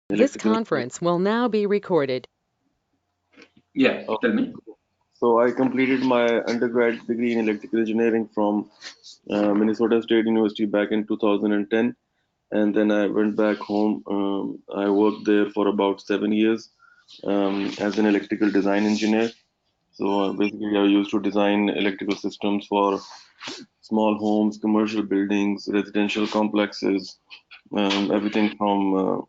This electrical engineering. conference will now be recorded. Yeah, Oh, tell me. so I completed my undergrad degree in electrical engineering from Minnesota State University back in 2010, and then I went back home. I worked there for about 7 years as an electrical design engineer. So basically, I used to design electrical systems for small homes, commercial buildings, residential complexes, everything from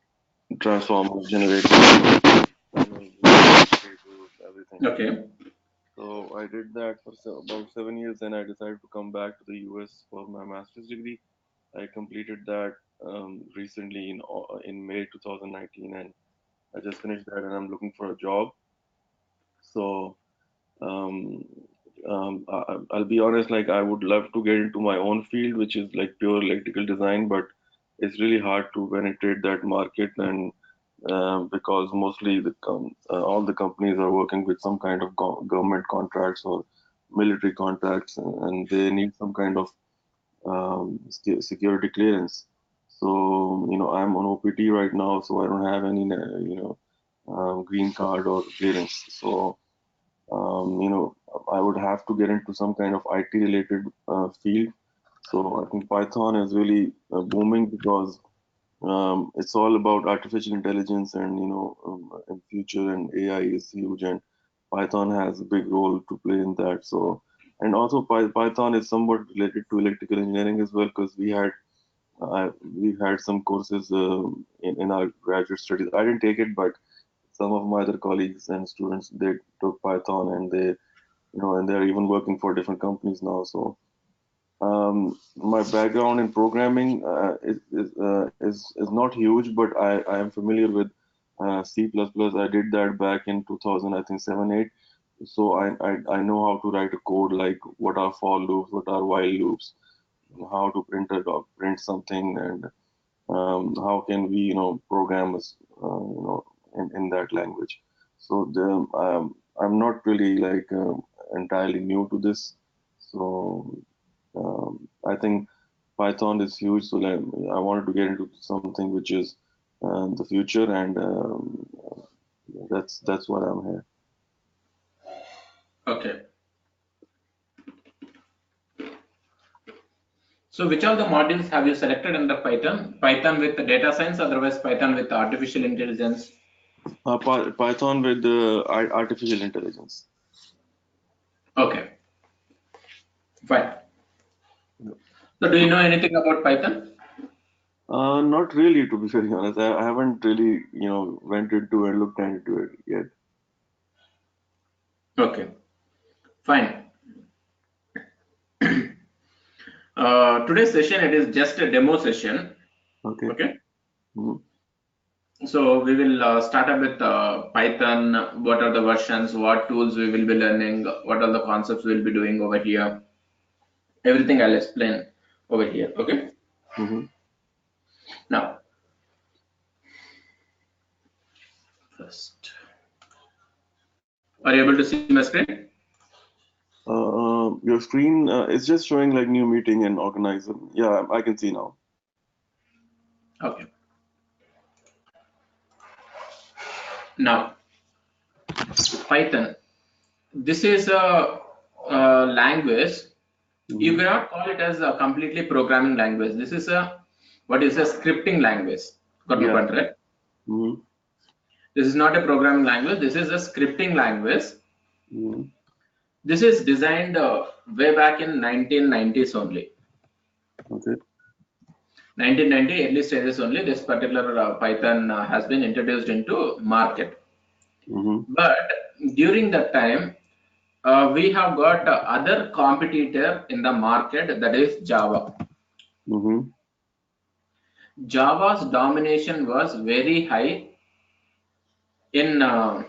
transformers, generators, cables, everything. Okay. So I did that for about 7 years, and I decided to come back to the US for my master's degree. I completed that recently in May 2019, and I just finished that, and I'm looking for a job. So um, I'll be honest, like I would love to get into my own field, which is like pure electrical design, but it's really hard to penetrate that market, and because mostly all the companies are working with some kind of government contracts or military contracts, and they need some kind of security clearance. So, I'm on OPT right now, so I don't have any, green card or clearance. So, I would have to get into some kind of IT related field. So I think Python is really booming because it's all about artificial intelligence, and in future, and AI is huge, and Python has a big role to play in that. So, and also Python is somewhat related to electrical engineering as well, because we've had some courses in our graduate studies. I didn't take it, but some of my other colleagues and students, they took Python, and and they're even working for different companies now. So my background in programming is not huge, but I am familiar with C++. I did that back in 2000, I think 7, 8. So I know how to write a code, like what are for loops, what are while loops, how to print something, and how can we program in that language. So I'm not really like entirely new to this. So I think Python is huge, so like, I wanted to get into something which is the future, and that's what I'm here. Okay. So which of the modules have you selected under Python? Python with the data science, otherwise Python with artificial intelligence. Python with artificial intelligence. Okay, fine. So do you know anything about Python? Not really, to be very honest. I haven't really, went into and looked into it yet. Okay, fine. Today's session, it is just a demo session. Okay. Okay. Mhm. So we will start up with Python. What are the versions? What tools we will be learning? What are the concepts we'll be doing over here? Everything I'll explain over here. Okay. Mhm. Now, first, are you able to see my screen? Your screen is just showing like new meeting and organizer. Yeah, I can see now. Okay. Now, Python. This is a language. You Mhm. cannot call it as a completely programming language. This is a what is a scripting language. Got my Yeah. point, right? Mhm. This is not a programming language. This is a scripting language. Mhm. This is designed way back in 1990s only. Okay. 1990 early stages only. This particular Python has been introduced into market. Mhm. But during that time, we have got other competitor in the market, that is Java. Mhm. Java's domination was very high in uh,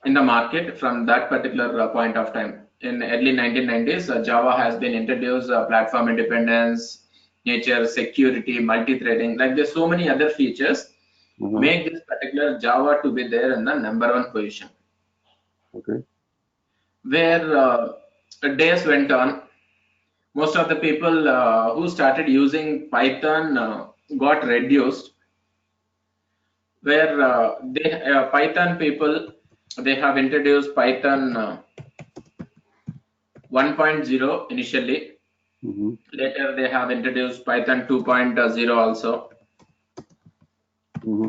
in the market from that particular point of time. In early 1990s, Java has been introduced, platform independence, nature, security, multi-threading. Like there's so many other features Uh-huh. make this particular Java to be there in the number one position. Okay. Where days went on, most of the people who started using Python got reduced. where Python people, they have introduced Python 1.0 initially. Mm-hmm. Later they have introduced Python 2.0 also. Mm-hmm.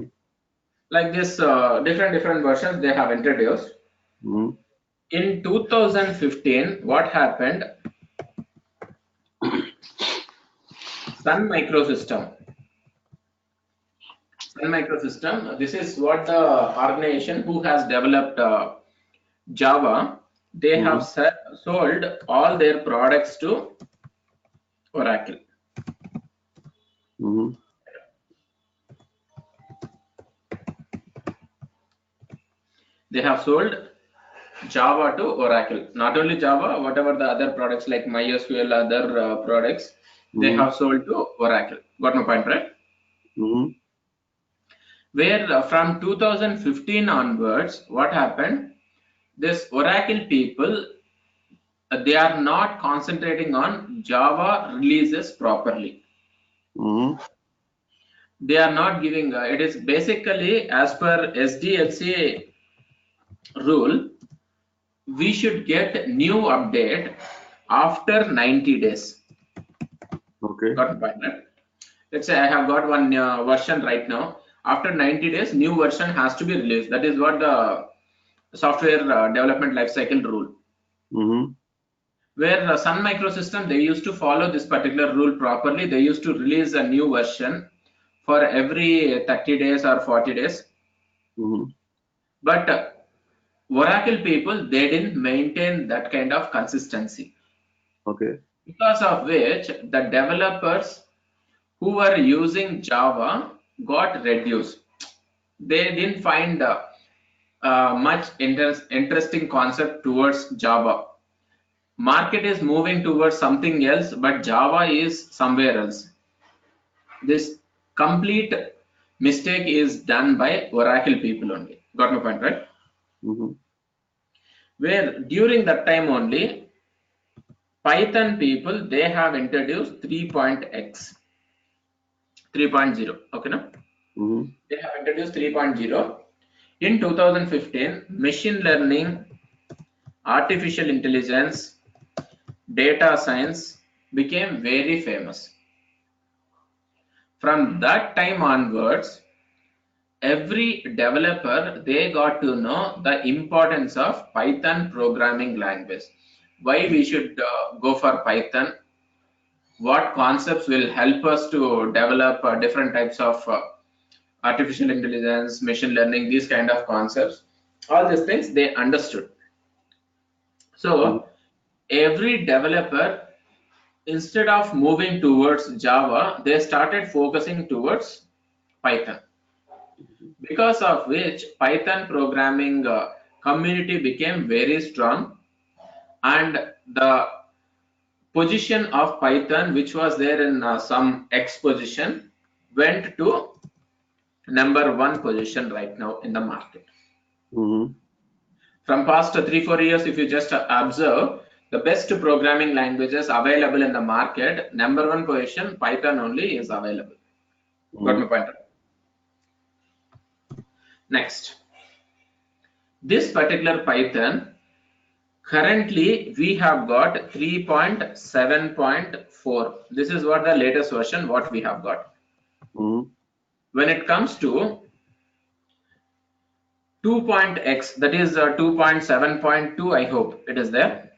Like this, different versions they have introduced. Mm-hmm. In 2015, what happened? Sun Microsystem. Sun Microsystem. This is what the organization who has developed Java. They have Mm-hmm. sold all their products to Oracle. Mm-hmm. They have sold Java to Oracle. Not only Java, whatever the other products like MySQL, other products, they Mm-hmm. have sold to Oracle. Got my point, right? Mm-hmm. Where from 2015 onwards, what happened? This Oracle people, they are not concentrating on Java releases properly. Mm-hmm. They are not giving. It is basically as per SDLC rule. We should get new update after 90 days. Okay. Got my point, right? Let's say I have got one version right now. After 90 days, new version has to be released. That is what the software development lifecycle rule. Mm-hmm. Where Sun Microsystem, they used to follow this particular rule properly. They used to release a new version for every 30 days or 40 days. Mm-hmm. But Oracle people, they didn't maintain that kind of consistency. Okay. Because of which the developers who were using Java got reduced. They didn't find much interesting concept towards Java. Market is moving towards something else, but Java is somewhere else. This complete mistake is done by Oracle people only. Got my point, right? Mm-hmm. Where during that time only, Python people, they have introduced 3.x, 3.0. Okay, no? Mm-hmm. They have introduced 3.0. In 2015, machine learning, artificial intelligence, data science became very famous. From that time onwards, every developer, they got to know the importance of Python programming language. Why we should go for Python, what concepts will help us to develop different types of artificial intelligence, machine learning, these kind of concepts. All these things they understood. Mm-hmm. So every developer, instead of moving towards Java, they started focusing towards Python. Because of which Python programming community became very strong, and the position of Python, which was there in some X position, went to number one position right now in the market. Mm-hmm. From past 3-4 years, if you just observe, the best programming languages available in the market, number one position, Python only is available. Got my point? Next, this particular Python, currently we have got 3.7.4. This is what the latest version what we have got. Mm-hmm. When it comes to 2.x, that is 2.7.2, I hope it is there.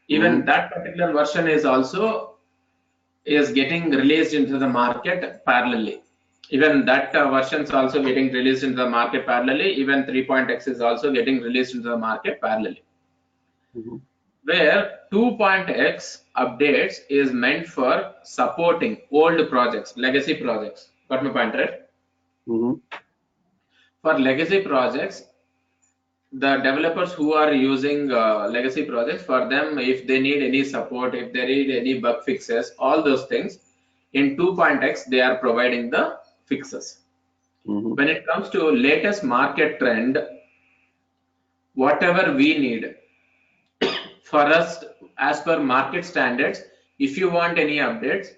Even Mm-hmm. that particular version is also is getting released into the market parallelly. Even that version is also getting released into the market parallelly. Even 3.x is also getting released into the market parallelly. Mm-hmm. Where 2.x updates is meant for supporting old projects, legacy projects. Got my point, right? Mm-hmm. For legacy projects, the developers who are using legacy projects, for them, if they need any support, if they need any bug fixes, all those things, in 2.x they are providing the fixes. Mm-hmm. When it comes to latest market trend, whatever we need for us as per market standards, if you want any updates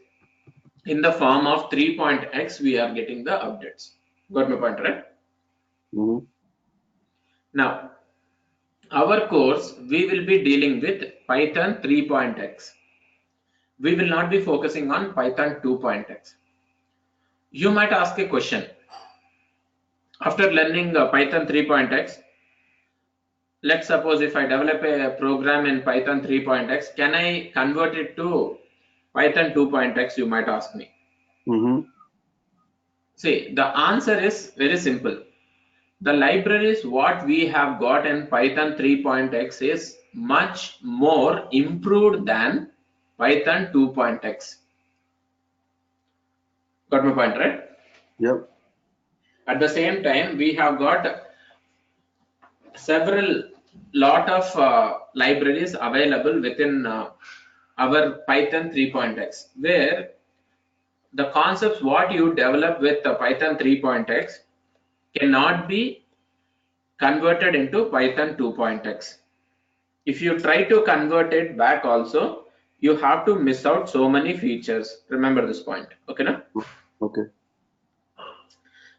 in the form of 3.x, we are getting the updates. Got my point, right? Mm-hmm. Now, our course, we will be dealing with Python 3.x. We will not be focusing on Python 2.x. You might ask a question. After learning Python 3.x, let's suppose if I develop a program in Python 3.x, can I convert it to Python 2.x, you might ask me. Mm-hmm. See, the answer is very simple. The libraries what we have got in Python 3.x is much more improved than Python 2.x. Got my point, right? Yep. At the same time, we have got several lot of libraries available within our Python 3.x, where the concepts what you develop with the Python 3.x cannot be converted into Python 2.x. If you try to convert it back also, you have to miss out so many features. Remember this point. Okay, na? Okay.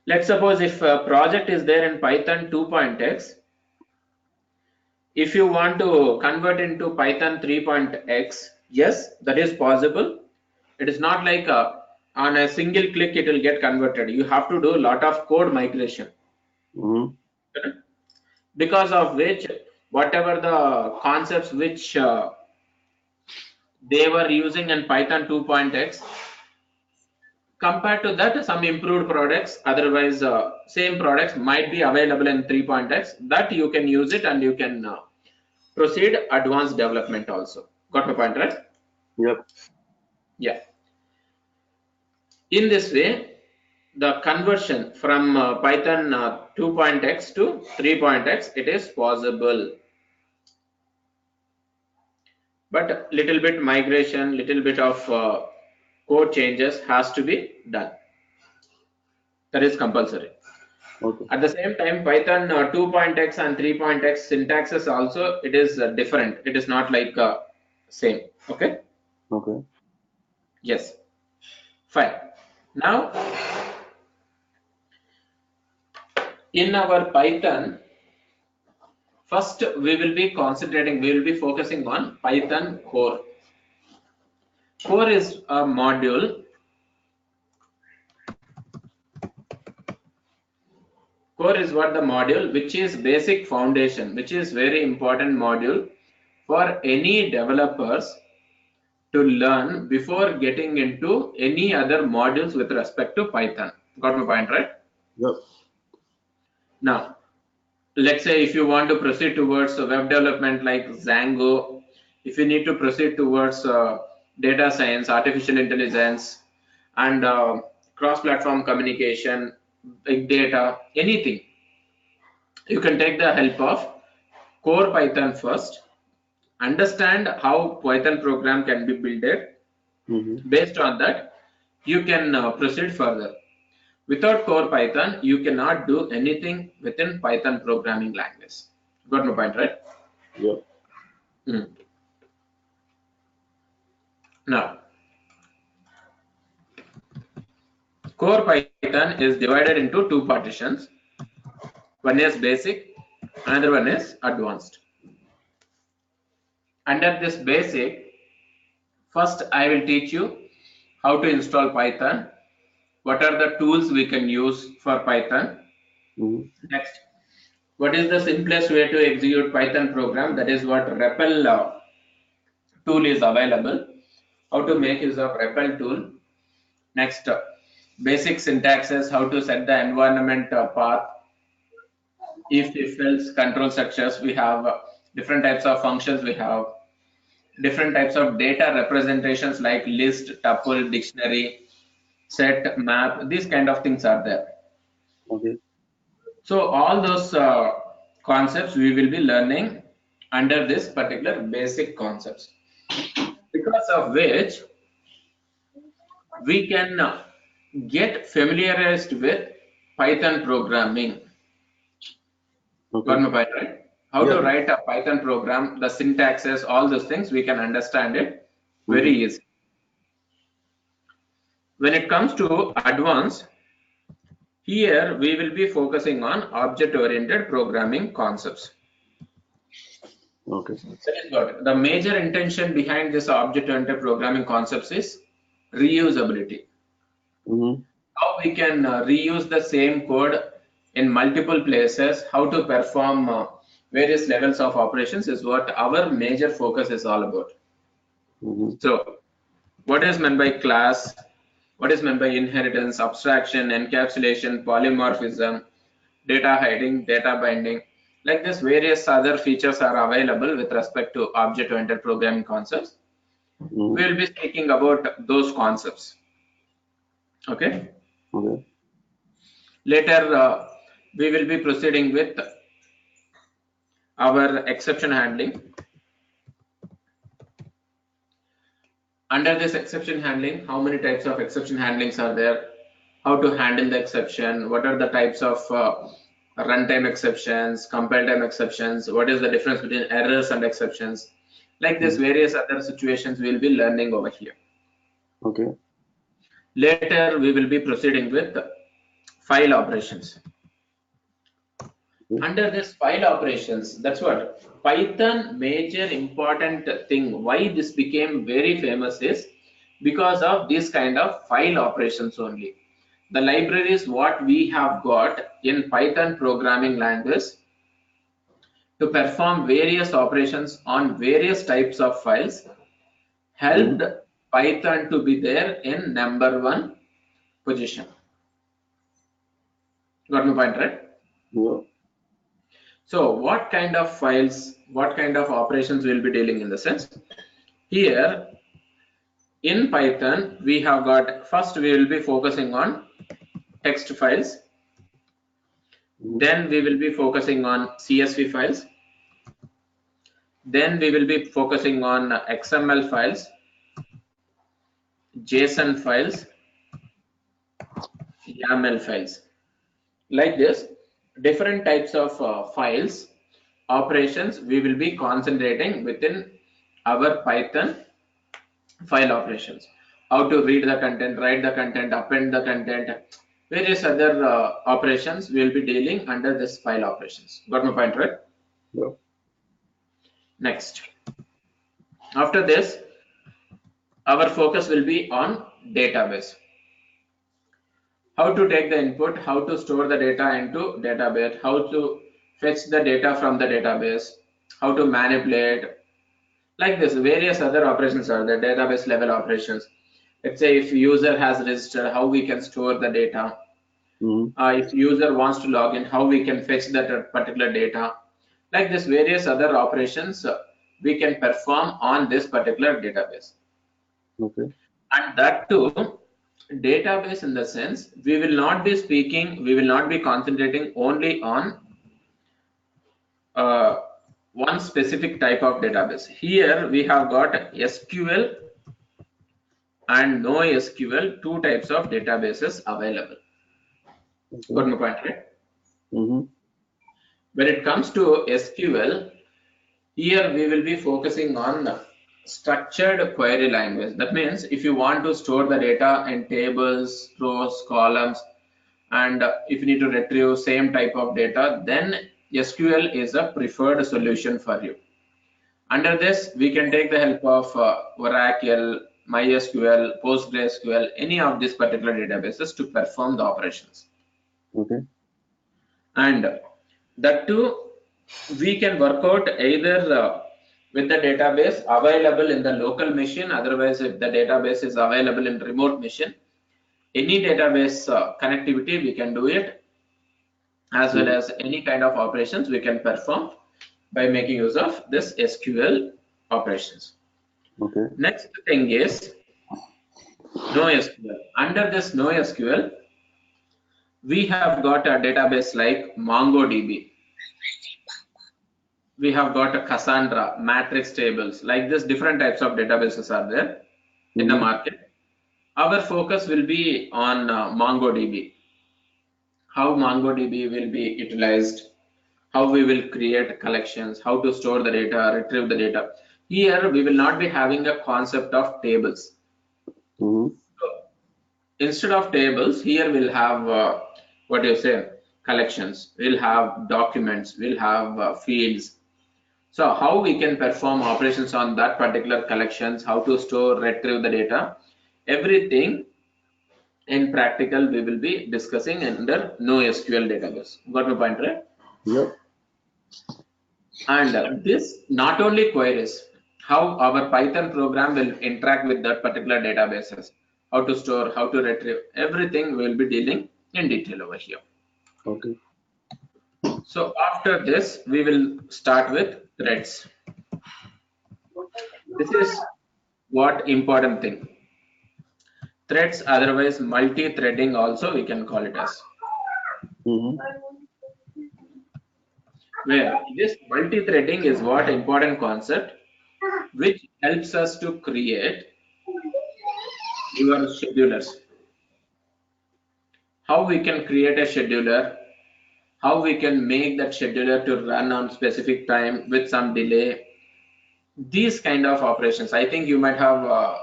Let's suppose if a project is there in Python 2.x, if you want to convert into Python 3.x, yes, that is possible. It is not like on a single click it will get converted. You have to do a lot of code migration. Mm-hmm. Because of which, whatever the concepts which they were using in Python 2.x, compared to that, some improved products, otherwise same products might be available in 3.x, that you can use it and you can proceed advanced development also. Got my point, right? Yep. Yeah. In this way, the conversion from Python 2.x to 3.x, it is possible. But little bit migration, little bit of code changes has to be done. That is compulsory. Okay. At the same time, Python 2.x and 3.x syntaxes also, it is different. It is not like same. Okay. Okay. Yes. Fine. Now, in our Python, first we will be concentrating, we will be focusing on Python core. Core is a module. Core is what the module which is basic foundation, which is very important module for any developers to learn before getting into any other modules with respect to Python. Got my point, right? Yep. Now, let's say if you want to proceed towards web development like Django, if you need to proceed towards data science, artificial intelligence, and cross-platform communication, big data, anything, you can take the help of core Python first, understand how Python program can be built. Mm-hmm. Based on that, you can proceed further. Without core Python, you cannot do anything within Python programming language. Got my point, right? Yep. Hmm. Now, core Python is divided into two partitions. One is basic, another one is advanced. Under this basic, first I will teach you how to install Python, what are the tools we can use for Python. Mm-hmm. Next, what is the simplest way to execute Python program? That is what REPL tool is available. How to make use of REPL tool. Next, basic syntaxes, how to set the environment path. If else control structures, we have different types of functions, we have different types of data representations like list, tuple, dictionary, set, map, these kind of things are there. Okay. So all those concepts we will be learning under this particular basic concepts, because of which we can get familiarized with Python programming. Okay. Got my point, right? How to Yeah. write a Python program, the syntaxes, all those things, we can understand it very Mm-hmm. easy. When it comes to advanced, Here we will be focusing on object-oriented programming concepts. Okay. That is what the major intention behind this object-oriented programming concepts is reusability. Mm-hmm. How we can reuse the same code in multiple places, how to perform various levels of operations is what our major focus is all about. Mm-hmm. So, what is meant by class? What is meant by inheritance, abstraction, encapsulation, polymorphism, data hiding, data binding? Like this, various other features are available with respect to object-oriented programming concepts. Mm-hmm. We will be speaking about those concepts. Okay. Okay. Later, we will be proceeding with our exception handling. Under this exception handling, how many types of exception handlings are there? How to handle the exception? What are the types of runtime exceptions, compile time exceptions? What is the difference between errors and exceptions? Like this, various other situations we'll be learning over here. Okay. Later, we will be proceeding with file operations. Under this file operations, that's what Python major important thing why this became very famous is because of this kind of file operations only. The libraries what we have got in Python programming language to perform various operations on various types of files helped Python to be there in #1 position. Got my point, right? Yeah. So what kind of files, what kind of operations we'll be dealing in the sense? Here in Python, we have got, first we will be focusing on text files. Then we will be focusing on CSV files. Then we will be focusing on XML files, JSON files, YAML files. Like this, different types of files, operations we will be concentrating within our Python file operations. How to read the content, write the content, append the content, various other operations we will be dealing under this file operations. Got my point, right? Yeah. Next. After this, our focus will be on database. How to take the input, how to store the data into database, how to fetch the data from the database, how to manipulate. Like this, various other operations are the database level operations. Let's say if user has registered, how we can store the data. If user wants to log in, how we can fetch that particular data. Like this, various other operations we can perform on this particular database. Okay. And that too, database in the sense, we will not be speaking, we will not be concentrating only on one specific type of database. Here we have got SQL and NoSQL, two types of databases available. Okay. Got my point, right? When it comes to SQL, here we will be focusing on structured query language. That means if you want to store the data in tables, rows, columns, and if you need to retrieve same type of data, then SQL is a preferred solution for you. Under this, we can take the help of Oracle, MySQL, PostgreSQL, any of these particular databases to perform the operations. Okay. And that too, we can work out either with the database available in the local machine, otherwise if the database is available in remote machine, any database connectivity we can do it, as well as any kind of operations we can perform by making use of this SQL operations. Okay. Next thing is NoSQL. Under this NoSQL, we have got a database like MongoDB. We have got a Cassandra, matrix tables. Like this, different types of databases are there in the market. Our focus will be on MongoDB. How MongoDB will be utilized, how we will create collections, how to store the data, retrieve the data. Here we will not be having a concept of tables. So, instead of tables, here we'll have what do you say, collections, we'll have documents, we'll have fields. So how we can perform operations on that particular collections, how to store, retrieve the data, everything in practical we will be discussing under NoSQL database. Got my point, right? Yep. And this not only queries, how our Python program will interact with that particular databases, how to store, how to retrieve, everything we will be dealing in detail over here. Okay. So after this, we will start with threads. This is what important thing. Threads, otherwise multi-threading also we can call it as. Mm-hmm. Where this multi-threading is what important concept which helps us to create your schedulers. How we can create a scheduler, how we can make that scheduler to run on specific time with some delay. These kind of operations, I think you might have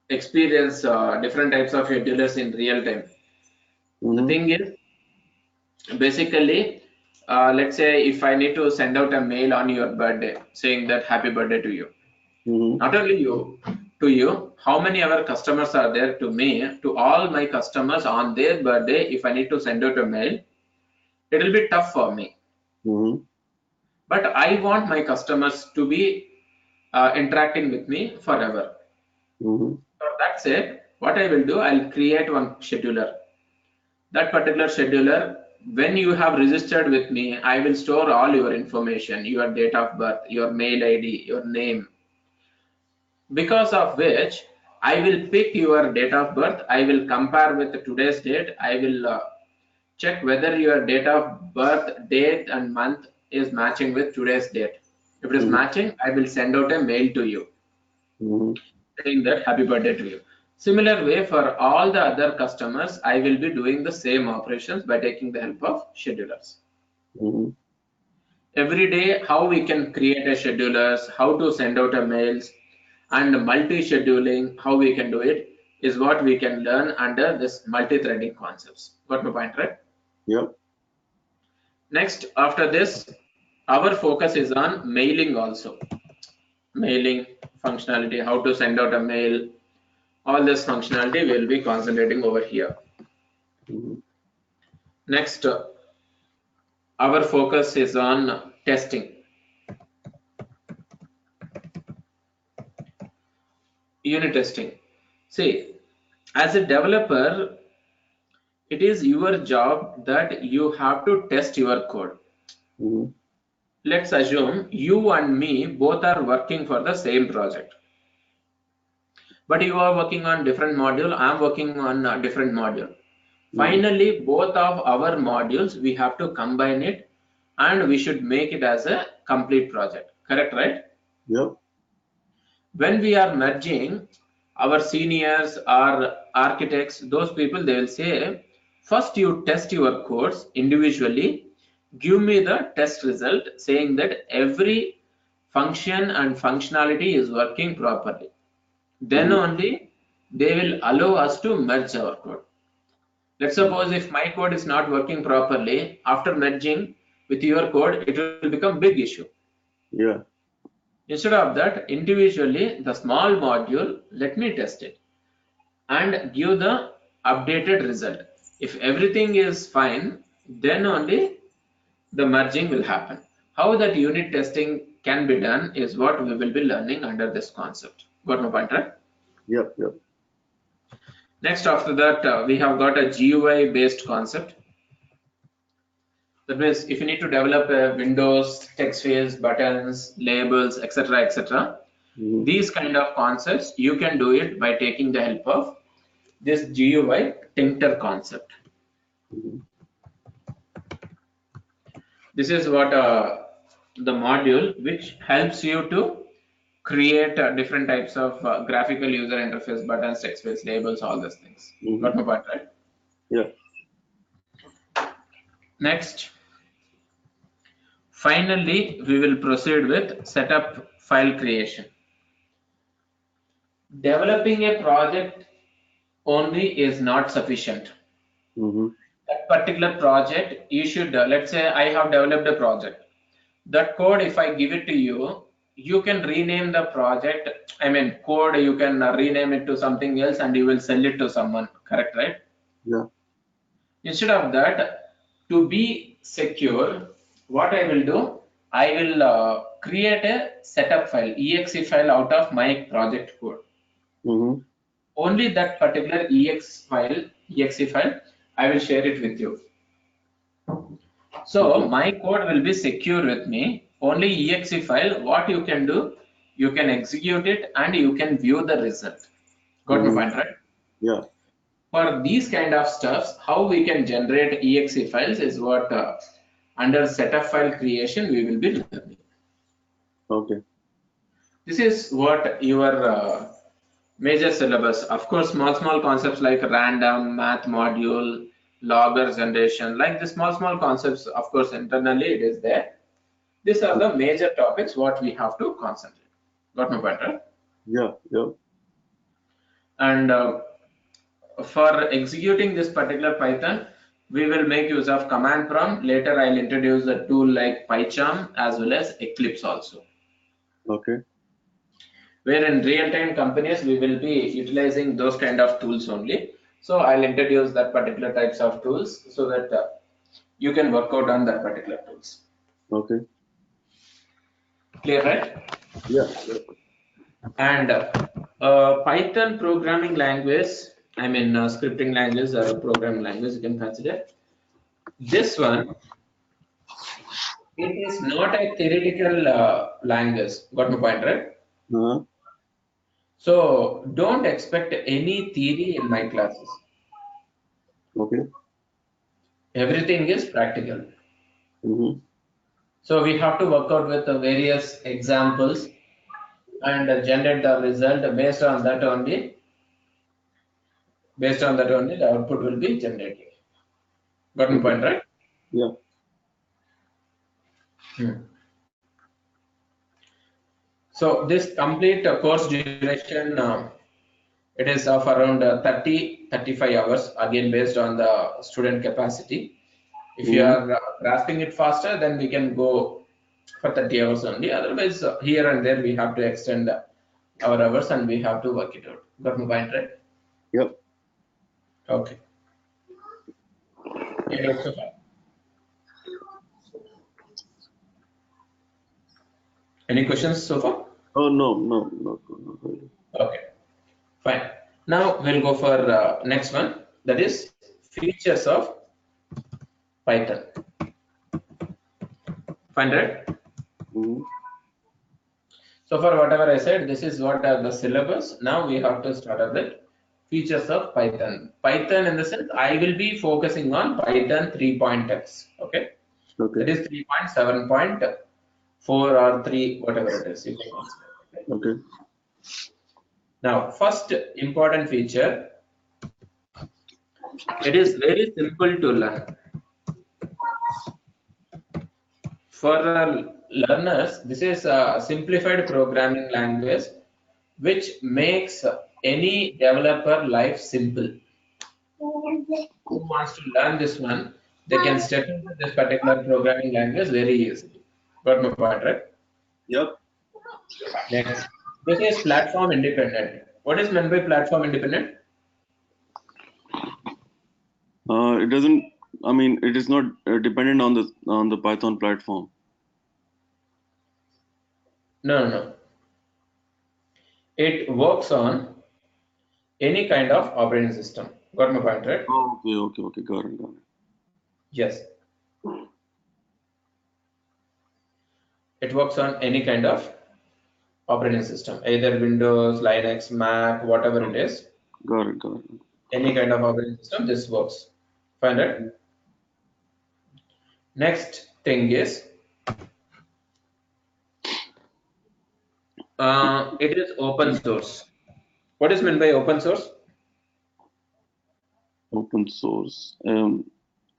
experienced different types of schedulers in real time. The Mm-hmm. thing is, basically, let's say if I need to send out a mail on your birthday saying that happy birthday to you, Mm-hmm. not only you, to you, how many other customers are there to me, to all my customers on their birthday, if I need to send out a mail, it will be tough for me. Mm-hmm. But I want my customers to be interacting with me forever. Mm-hmm. For that sake, what I will do, I'll create one scheduler. That particular scheduler, when you have registered with me, I will store all your information, your date of birth, your mail ID, your name, because of which I will pick your date of birth, I will compare with today's date, I will check whether your date of birth, date and month is matching with today's date. If it is Mm-hmm. matching, I will send out a mail to you Mm-hmm. saying that happy birthday to you. Similar way for all the other customers, I will be doing the same operations by taking the help of schedulers. Mm-hmm. Every day, how we can create a schedulers, how to send out a mails, and multi-scheduling, how we can do it is what we can learn under this multi-threading concepts. Got my point, right? Yep. Next, after this, our focus is on mailing also. Mailing functionality, how to send out a mail, all this functionality we will be concentrating over here. Mm-hmm. Next, our focus is on testing. Unit testing. See, as a developer, it is your job that you have to test your code. Mm-hmm. Let's assume you and me both are working for the same project, but you are working on different module, I am working on a different module. Mm-hmm. Finally, both of our modules, we have to combine it and we should make it as a complete project. Correct, right? Yep. When we are merging, our seniors, our architects, those people, they will say, first you test your codes individually, give me the test result saying that every function and functionality is working properly. Then Mm-hmm. only they will allow us to merge our code. Let's suppose if my code is not working properly, after merging with your code, it will become big issue. Yeah. Instead of that, individually, the small module, let me test it and give the updated result. If everything is fine, then only the merging will happen. How that unit testing can be done is what we will be learning under this concept. Got my point, right? Yep. Yep. Next, after that, we have got a GUI based concept. That means if you need to develop a Windows, text fields, buttons, labels, etc., etc., Mm-hmm. these kind of concepts, you can do it by taking the help of this GUI Tinctor concept. Mm-hmm. This is what the module which helps you to create different types of graphical user interface, buttons, text fields, labels, all these things. Mm-hmm. Got my point, right? Yeah. Next, finally, we will proceed with setup file creation. Developing a project only is not sufficient. Mm-hmm. that particular project, you should, let's say I have developed a project. That code, if I give it to you, you can rename the project. I mean, code, you can rename it to something else and you will sell it to someone, correct, right? Yeah. Instead of that, to be secure, what I will do, I will create a setup file, exe file out of my project code. Mm-hmm. Only that particular exe file, I will share it with you. So Okay. my code will be secure with me. Only exe file, what you can do, you can execute it and you can view the result. Got my Mm-hmm. point, right? Yeah. For these kind of stuffs, how we can generate exe files is what under setup file creation we will be learning. Okay. This is what your major syllabus. Of course, small concepts like random, math module, logger generation, like the small concepts, of course, internally it is there. These are the major topics what we have to concentrate. Got my point, right? Yeah. Yeah. And for executing this particular Python, we will make use of command prompt. Later, I'll introduce a tool like PyCharm as well as Eclipse also. Okay. Where in real-time companies, we will be utilizing those kind of tools only. So I'll introduce that particular types of tools so that you can work out on that particular tools. Okay. Clear, right? Yeah. Yeah. And Python programming language, I mean scripting language or programming language, you can consider. This one, it is not a theoretical language. Got my point, right? Uh-huh. So don't expect any theory in my classes. Okay. Everything is practical. Mm-hmm. So we have to work out with the various examples and generate the result based on that only. Based on that only, the output will be generated. Got my Okay. point, right? Yeah. Hmm. So this complete course duration, it is of around 30-35 hours, again based on the student capacity. If you Mm-hmm. are grasping it faster, then we can go for 30 hours only. Otherwise, here and there we have to extend our hours and we have to work it out. Got my point, right? Yep. Okay. Yeah, so far. Any questions so far? Oh no, no, no, no, really. Okay, fine. Now we'll go for next one. That is features of Python. Fine, right? Mm-hmm. So for whatever I said, this is what are the syllabus. Now we have to start at the features of Python. Python in the sense, I will be focusing on Python 3.x. Okay, Okay. that is 3.7.4 or 3, whatever it is. You can consider. Okay? Okay. Now, first important feature, it is very simple to learn. For learners, this is a simplified programming language which makes any developer life simple. Who wants to learn this one, they can step into this particular programming language very easily. Got my point, right? Yep. Next, this is platform independent. What is meant by platform independent? It doesn't. I mean, it is not dependent on the Python platform. No, no, no. It works on any kind of operating system. Got my point, right? Oh, okay, okay, okay. Got it, got it. Yes. It works on any kind of operating system, either Windows, Linux, Mac, whatever it is, Got it, got it. any kind of operating system, this works. Fine, right? Next thing is, it is open source. What is meant by open source? Open source.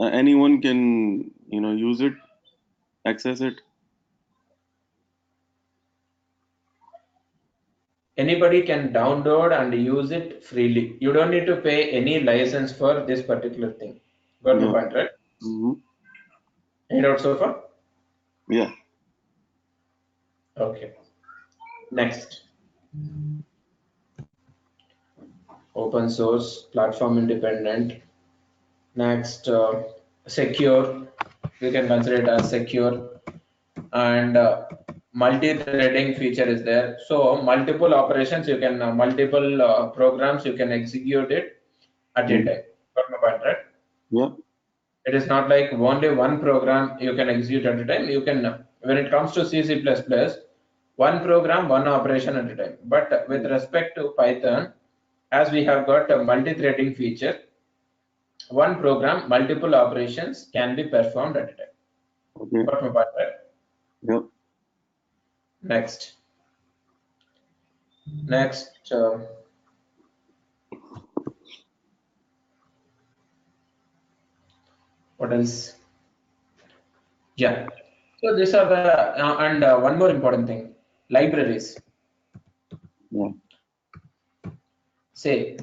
Anyone can, use it, access it. Anybody can download and use it freely. You don't need to pay any license for this particular thing. Got my Yeah. point, right? Mm-hmm. Any doubts so far? Yeah. Okay. Next, open source, platform independent. Next, secure. We can consider it as secure, and multi-threading feature is there. So multiple operations you can, multiple programs you can execute it at a Mm-hmm. time. Got my point, right? Yeah. It is not like only one program you can execute at a time. You can, when it comes to C, C++, one program, one operation at a time. But with respect to Python, as we have got a multi-threading feature, one program, multiple operations can be performed at a time. Okay. Got my point, right? Yeah. Next, what else? Yeah. So these are the, and one more important thing, libraries. Yeah. Say,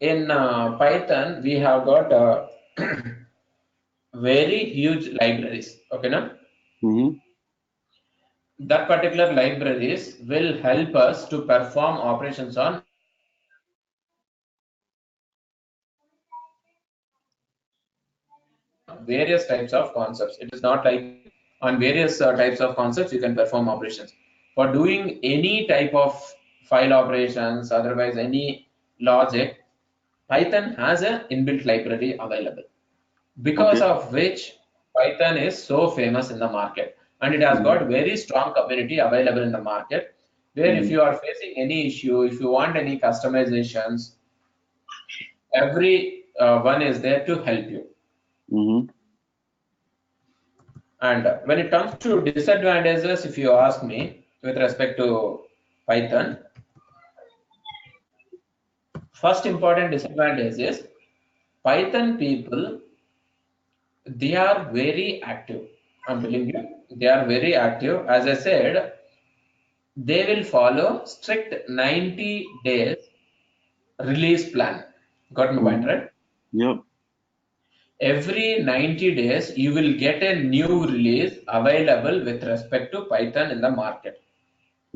in Python, we have got very huge libraries. Okay, now Mm-hmm. that particular libraries will help us to perform operations on various types of concepts. It is not like on various types of concepts you can perform operations. For doing any type of file operations, otherwise any logic, Python has an inbuilt library available, because Okay. of which Python is so famous in the market, and it has Mm-hmm. got very strong community available in the market. Where if Mm-hmm. you are facing any issue, if you want any customizations, every one is there to help you. Mm-hmm. And when it comes to disadvantages, if you ask me with respect to Python, first important disadvantage is Python people, they are very active. I'm telling you, they are very active. As I said, they will follow strict 90 days release plan. Got my point, Mm-hmm. right? Yeah. Every 90 days, you will get a new release available with respect to Python in the market.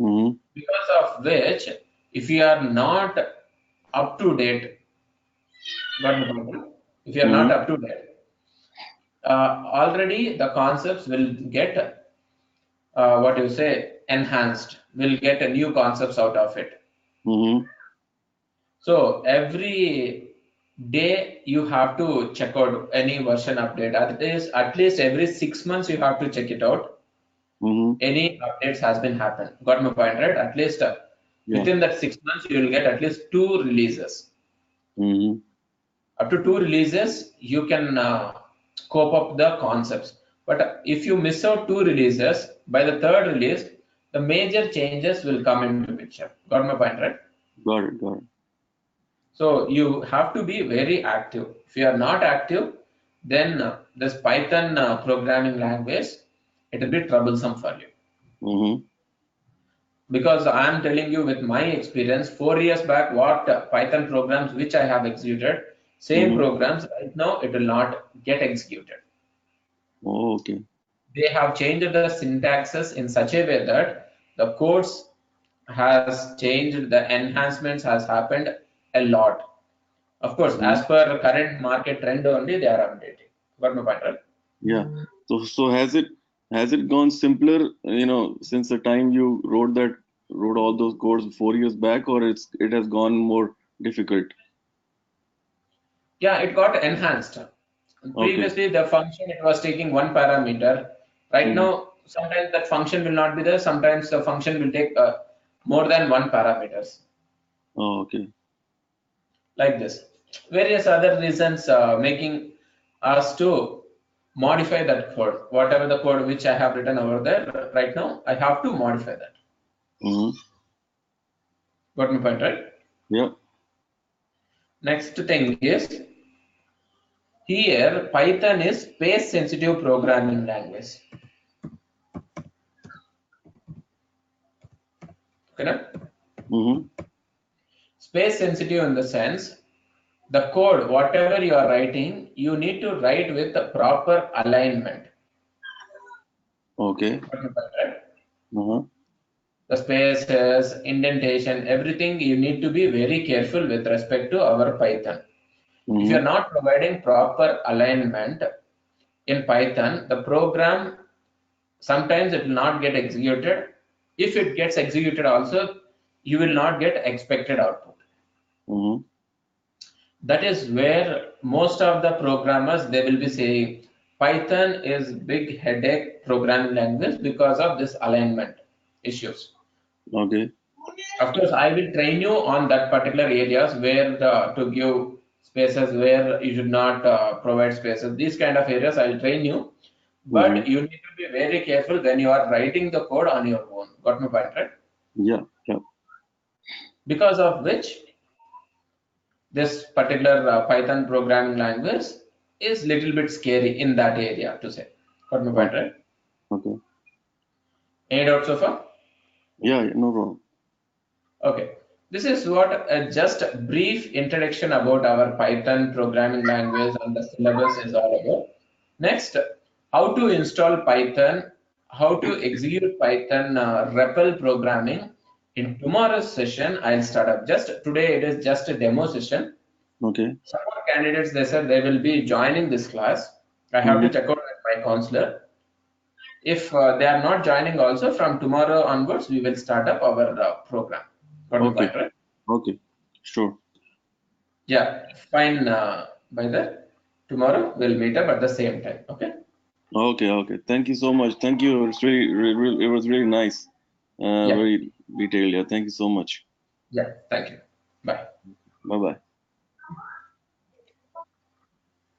Mm-hmm. Because of which, if you are not up to date, got my point, right? If you are not Mm-hmm. up to date, already the concepts will get, what you say, enhanced, will get a new concepts out of it. Mm-hmm. So every day you have to check out any version update. At least every 6 months you have to check it out. Mm-hmm. Any updates has been happened. Got my point, right? At least Yeah. within that 6 months you will get at least two releases. Mm-hmm. Up to two releases you can cope up the concepts. But if you miss out two releases, by the third release, the major changes will come into picture. Got my point, right? Got it. Got it. So you have to be very active. If you are not active, then this Python programming language, it will be troublesome for you. Mm-hmm. Because I am telling you with my experience, 4 years back, what Python programs which I have executed, same Mm-hmm. programs right now it will not get executed. Oh, okay. They have changed the syntaxes in such a way that the codes has changed, the enhancements has happened a lot. Of course, Mm-hmm. as per current market trend only, they are updating. Got my point, right? Yeah. So has it gone simpler, since the time you wrote all those codes 4 years back, or it has gone more difficult? Yeah, it got enhanced. Okay. Previously, the function it was taking one parameter. Right Mm-hmm. now, sometimes that function will not be there. Sometimes the function will take more than one parameters. Oh, okay. Like this. Various other reasons making us to modify that code. Whatever the code which I have written over there right now, I have to modify that. Mm-hmm. Got my point, right? Yeah. Next thing is here Python is space sensitive programming language. Okay, na? Mm-hmm. Space sensitive in the sense the code, whatever you are writing, you need to write with the proper alignment. Okay. Right? Uh-huh. The spaces, indentation, everything you need to be very careful with respect to our Python. If you are Mm-hmm. not providing proper alignment in Python, the program sometimes it will not get executed. If it gets executed also, you will not get expected output. Mm-hmm. That is where most of the programmers they will be saying Python is big headache programming language because of this alignment issues. Okay. Of course, I will train you on that particular areas where to give spaces where you should not provide spaces. These kind of areas I will train you, Mm-hmm. but you need to be very careful when you are writing the code on your own. Got my point, right? Yeah. Yeah. Because of which this particular Python programming language is little bit scary in that area to say. Got my point, Okay. right? Okay. Any doubts so far? Yeah, yeah, no problem. Okay. This is what just a brief introduction about our Python programming language and the syllabus is all about. Next, how to install Python, how to execute Python REPL programming. In tomorrow's session, I'll start up. Just today, it is just a demo session. Okay. Some more candidates, they said they will be joining this class. I have to Mm-hmm. check out with my counselor. If they are not joining also, from tomorrow onwards, we will start up our program. Got my Okay. point, right? Okay. Sure. Yeah, fine. By that, tomorrow we'll meet up at the same time. Okay? Okay. Okay. Thank you so much. Thank you. It's it was really nice. Yeah, Very detailed. Yeah. Thank you so much. yeah. Thank you. Bye. Bye bye.